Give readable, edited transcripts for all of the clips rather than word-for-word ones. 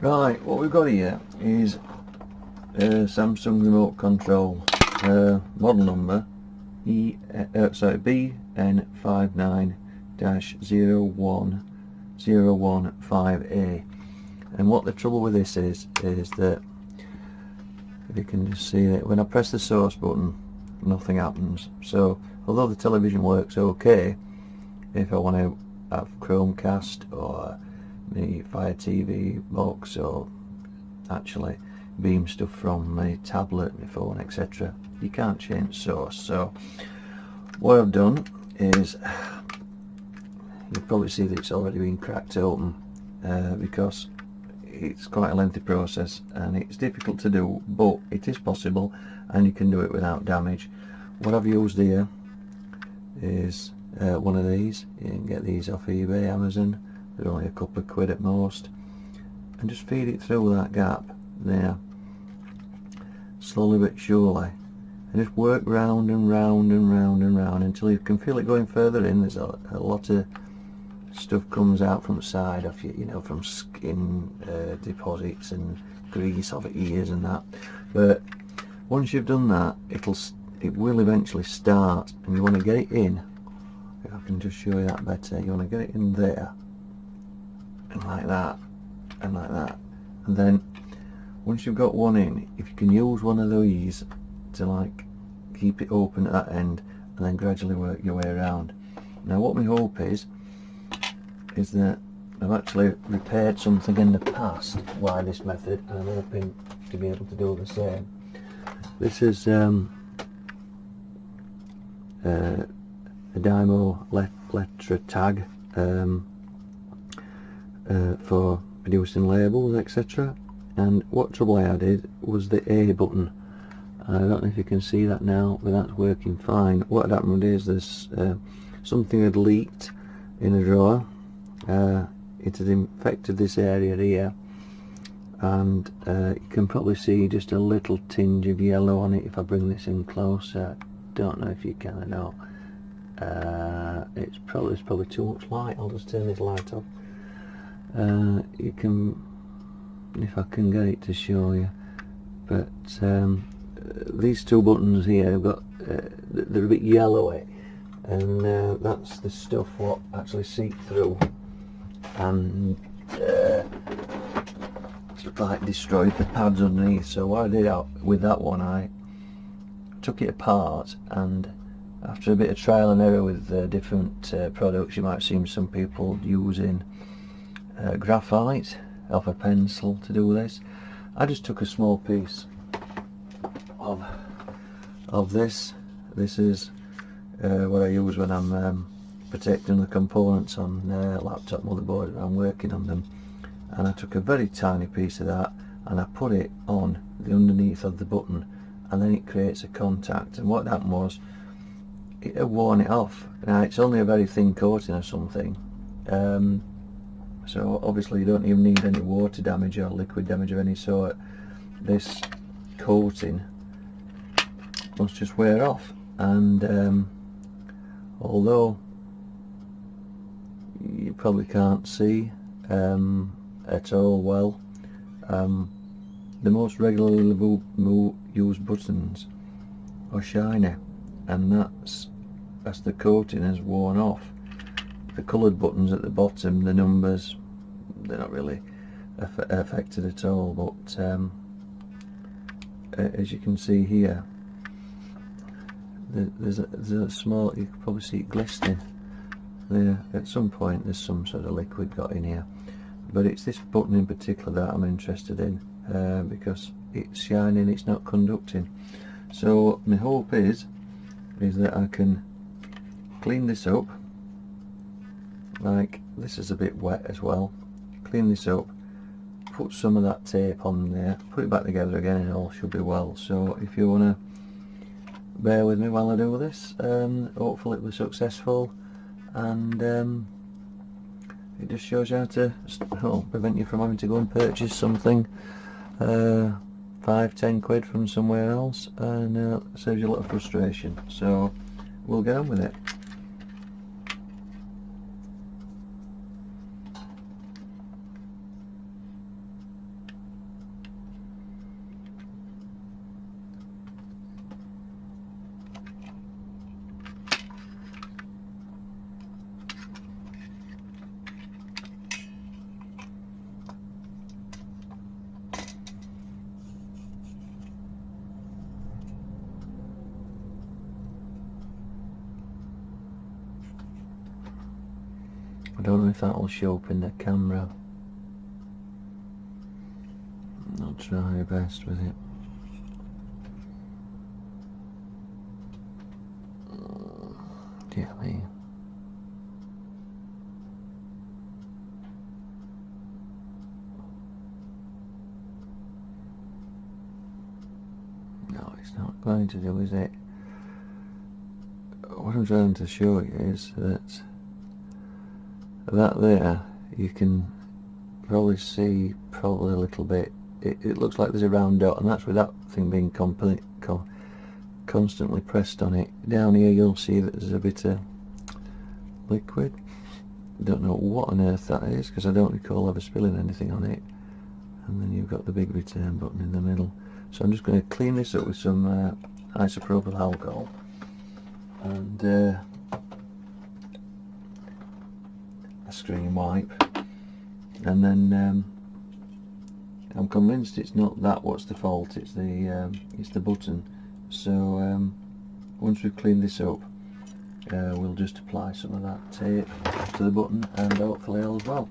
Right, what we've got here is Samsung remote control, model number BN59-01015A. And what the trouble with this is that, if you can just see that when I press the source button, nothing happens. So although the television works okay, if I want to have Chromecast or the Fire TV box, or actually beam stuff from my tablet, my phone, etc., you can't change source. So what I've done is, you'll probably see that it's already been cracked open, because it's quite a lengthy process and it's difficult to do, but it is possible and you can do it without damage. What I've used here is one of these. You can get these off eBay, Amazon. They're only a couple of quid at most, and just feed it through that gap there, slowly but surely, and just work round and round and round and round until you can feel it going further in. There's a lot of stuff comes out from the side of you, know, from skin deposits and grease off ears and that. But once you've done that, it will eventually start, and you want to get it in. If I can just show you that better, you want to get it in there, and like that, and like that, and then once you've got one in, if you can use one of these to like keep it open at that end, and then gradually work your way around. Now what my hope is that I've actually repaired something in the past by this method, and I'm hoping to be able to do the same. This is a Dymo letter tag for producing labels, etc. And what trouble I added was the A button. I don't know if you can see that now, but that's working fine. What had happened is there's something had leaked in a drawer. It had infected this area here, and you can probably see just a little tinge of yellow on it if I bring this in closer. Don't know if you can or not. It's probably too much light. I'll just turn this light off. You can, if I can get it to show you, but these two buttons here have got they're a bit yellowy, and that's the stuff what actually seep through and like destroyed the pads underneath. So what I did with that one, I took it apart, and after a bit of trial and error with different products, you might have seen some people using graphite off a pencil to do this. I just took a small piece of this. This is what I use when I'm protecting the components on laptop motherboard when I'm working on them, and I took a very tiny piece of that and I put it on the underneath of the button, and then it creates a contact. And what happened was, it had worn it off. Now it's only a very thin coating or something, so obviously you don't even need any water damage or liquid damage of any sort. This coating must just wear off, and although you probably can't see at all well, the most regularly used buttons are shiny, and that's as the coating has worn off. The coloured buttons at the bottom, the numbers, they're not really affected at all, but as you can see here, there's a small, you can probably see it glistening there. At some point there's some sort of liquid got in here, but it's this button in particular that I'm interested in, because it's shining, it's not conducting. So my hope is that I can clean this up. Like, this is a bit wet as well. Clean this up, put some of that tape on there, put it back together again, and all should be well. So if you want to bear with me while I do this, hopefully it'll be successful, and it just shows you how to prevent you from having to go and purchase something 5-10 quid from somewhere else, and saves you a lot of frustration. So we'll get on with it. don't know if that will show up in the camera. I'll try my best with it. Dear me. No, it's not going to do, is it? What I'm trying to show you is that there, you can probably see a little bit. It looks like there's a round dot, and that's with that thing being constantly pressed on it. Down here you'll see that there's a bit of liquid. Don't know what on earth that is, because I don't recall ever spilling anything on it. And then you've got the big return button in the middle. So I'm just going to clean this up with some isopropyl alcohol and a screen wipe, and then I'm convinced it's not that what's the fault, it's the button. So once we've cleaned this up, we'll just apply some of that tape to the button, and hopefully all as well.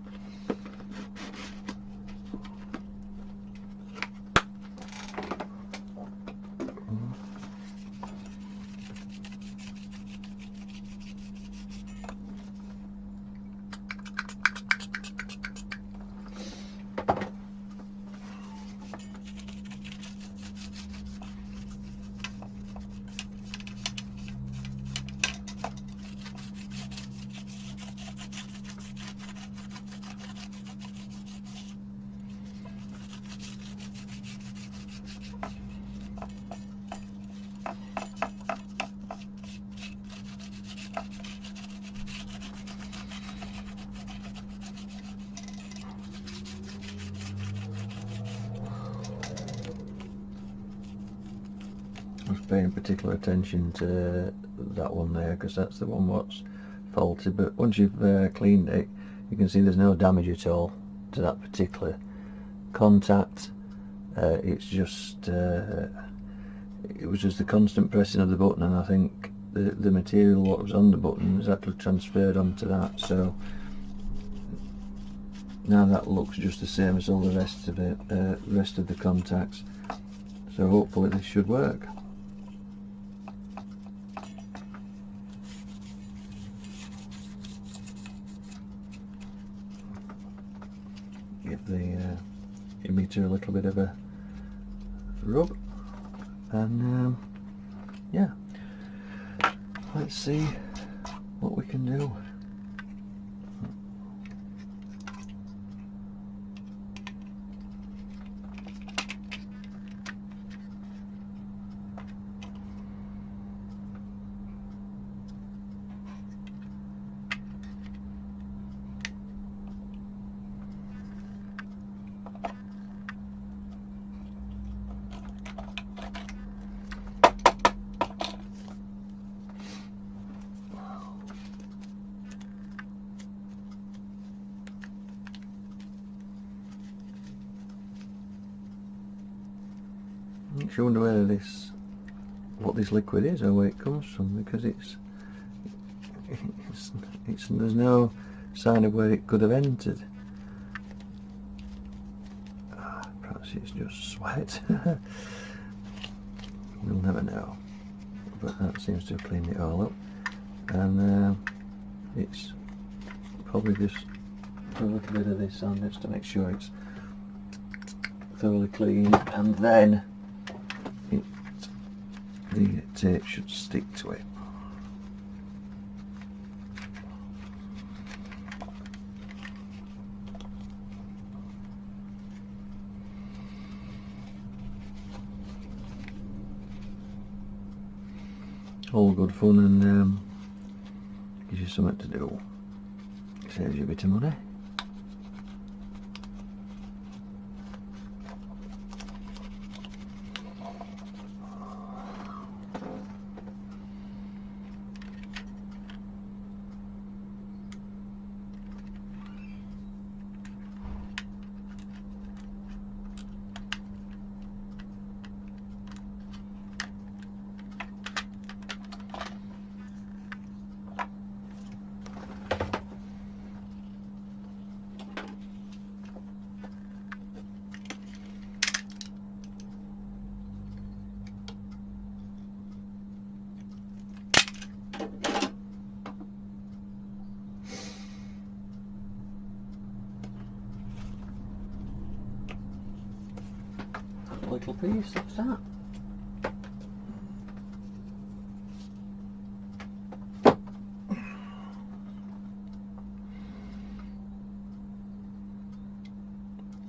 I was paying particular attention to that one there, because that's the one what's faulted. But once you've cleaned it, you can see there's no damage at all to that particular contact. It's just it was just the constant pressing of the button, and I think the material what was on the button is actually transferred onto that. So now that looks just the same as all the rest of it, rest of the contacts. So hopefully this should work. Give the emitter a little bit of a rub, and yeah, let's see what we can do. I wonder whether what this liquid is or where it comes from, because it's there's no sign of where it could have entered. Perhaps it's just sweat. We'll never know. But that seems to have cleaned it all up, and it's probably just put a little bit of this on just to make sure it's thoroughly clean, and then the tape should stick to it. All good fun, and gives you something to do. Saves you a bit of money. little piece, that's that.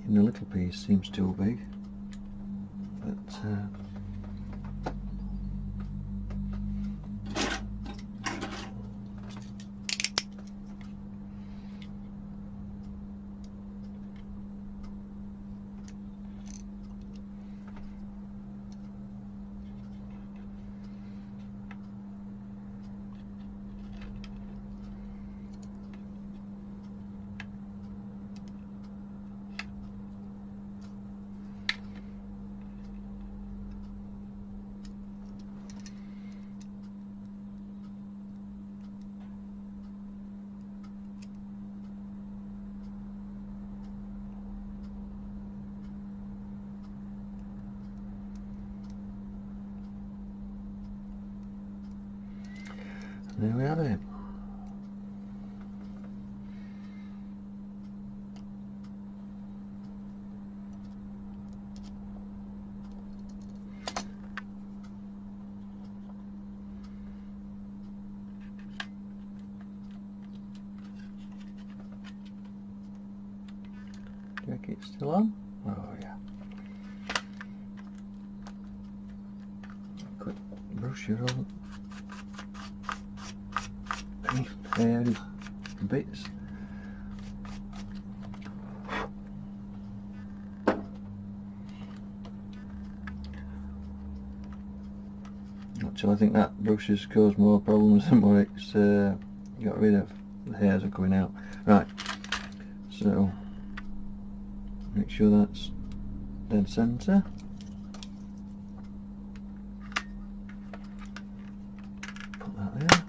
Even a little piece seems too big, but there we have it. Check it's still on. Oh yeah. Quick brochure on. Hairy bits. Actually, I think that brush has caused more problems than what it's got rid of. The hairs are coming out. Right, so make sure that's dead centre. Put that there.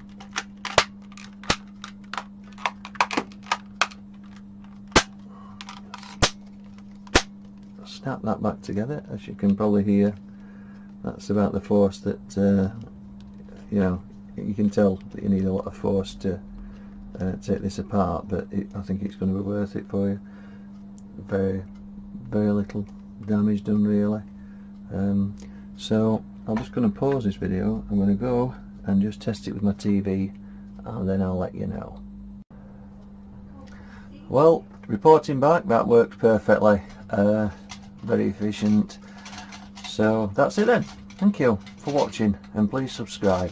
Snap that back together. As you can probably hear, that's about the force that you know, you can tell that you need a lot of force to take this apart, but I think it's going to be worth it for you. Very little damage done really. So I'm just going to pause this video. I'm going to go and just test it with my TV, and then I'll let you know. Well, reporting back, that worked perfectly. Very efficient. So that's it then. Thank you for watching, and please subscribe.